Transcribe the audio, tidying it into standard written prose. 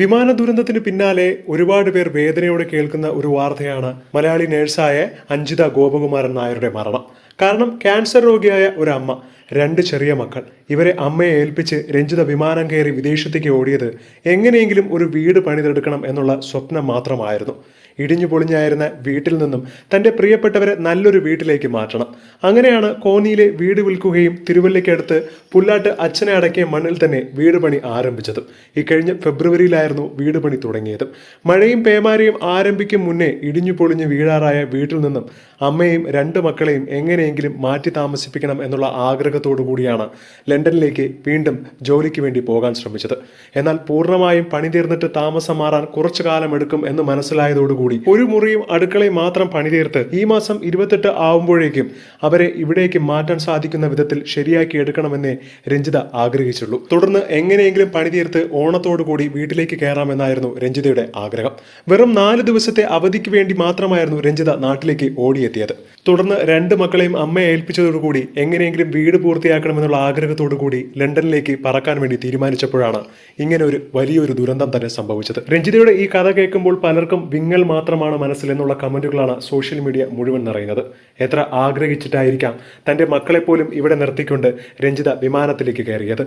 വിമാന ദുരന്തത്തിന് പിന്നാലെ ഒരുപാട് പേർ വേദനയോടെ കേൾക്കുന്ന ഒരു വാർത്തയാണ് മലയാളി നഴ്സായ അഞ്ജിത ഗോപകുമാരൻ നായരുടെ മരണം. കാരണം ക്യാൻസർ രോഗിയായ ഒരു അമ്മ, രണ്ട് ചെറിയ മക്കൾ, ഇവരെ അമ്മയെ ഏൽപ്പിച്ച് രഞ്ജിത വിമാനം കയറി വിദേശത്തേക്ക് ഓടിയത് എങ്ങനെയെങ്കിലും ഒരു വീട് പണിതെടുക്കണം എന്നുള്ള സ്വപ്നം മാത്രമായിരുന്നു. ഇടിഞ്ഞു പൊളിഞ്ഞായിരുന്ന വീട്ടിൽ നിന്നും തൻ്റെ പ്രിയപ്പെട്ടവരെ നല്ലൊരു വീട്ടിലേക്ക് മാറ്റണം. അങ്ങനെയാണ് കോന്നിയിലെ വീട് വിൽക്കുകയും തിരുവല്ലയ്ക്കടുത്ത് പുല്ലാട്ട് അച്ഛനെ അടക്കിയ മണ്ണിൽ തന്നെ വീട് പണി ആരംഭിച്ചതും. ഇക്കഴിഞ്ഞ ഫെബ്രുവരിയിലായിരുന്നു വീട് പണി തുടങ്ങിയതും. മഴയും പേമാരിയും ആരംഭിക്കും മുന്നേ ഇടിഞ്ഞു പൊളിഞ്ഞ് വീഴാറായ വീട്ടിൽ നിന്നും അമ്മയും രണ്ട് മക്കളെയും എങ്ങനെയെങ്കിലും മാറ്റി താമസിപ്പിക്കണം എന്നുള്ള ആഗ്രഹത്തോടു കൂടിയാണ് ലണ്ടനിലേക്ക് വീണ്ടും ജോലിക്ക് വേണ്ടി പോകാൻ ശ്രമിച്ചത്. എന്നാൽ പൂർണ്ണമായും പണി തീർന്നിട്ട് താമസം മാറാൻ കുറച്ചു കാലം എടുക്കും എന്ന് മനസ്സിലായതോടുകൂടി ഒരു മുറിയും അടുക്കളയും മാത്രം പണിതീർത്ത് ഈ മാസം 28 ആവുമ്പോഴേക്കും അവരെ ഇവിടേക്ക് മാറ്റാൻ സാധിക്കുന്ന വിധത്തിൽ ശരിയാക്കി എടുക്കണമെന്നേ രഞ്ജിത ആഗ്രഹിച്ചുള്ളൂ. തുടർന്ന് എങ്ങനെയെങ്കിലും പണിതീർത്ത് ഓണത്തോടുകൂടി വീട്ടിലേക്ക് കയറാമെന്നായിരുന്നു രഞ്ജിതയുടെ ആഗ്രഹം. വെറും 4 ദിവസത്തെ അവധിക്ക് വേണ്ടി മാത്രമായിരുന്നു രഞ്ജിത നാട്ടിലേക്ക് ഓടിയെത്തിയത്. തുടർന്ന് രണ്ട് മക്കളെയും അമ്മയെ ഏൽപ്പിച്ചതോടുകൂടി എങ്ങനെയെങ്കിലും വീട് പൂർത്തിയാക്കണമെന്നുള്ള ആഗ്രഹത്തോടു കൂടി ലണ്ടനിലേക്ക് പറക്കാൻ വേണ്ടി തീരുമാനിച്ചപ്പോഴാണ് ഇങ്ങനെ ഒരു വലിയൊരു ദുരന്തം തന്നെ സംഭവിച്ചത്. രഞ്ജിതയുടെ ഈ കഥ കേൾക്കുമ്പോൾ പലർക്കും വിങ്ങൽ മാത്രമാണ് മനസ്സിൽ എന്നുള്ള കമന്റുകളാണ് സോഷ്യൽ മീഡിയ മുഴുവൻ നിറയുന്നത്. എത്ര ആഗ്രഹിച്ചിട്ടായിരിക്കാം തന്റെ മക്കളെപ്പോലും ഇവിടെ നിർത്തിക്കൊണ്ട് രഞ്ജിത വിമാനത്തിലേക്ക് കയറിയത്.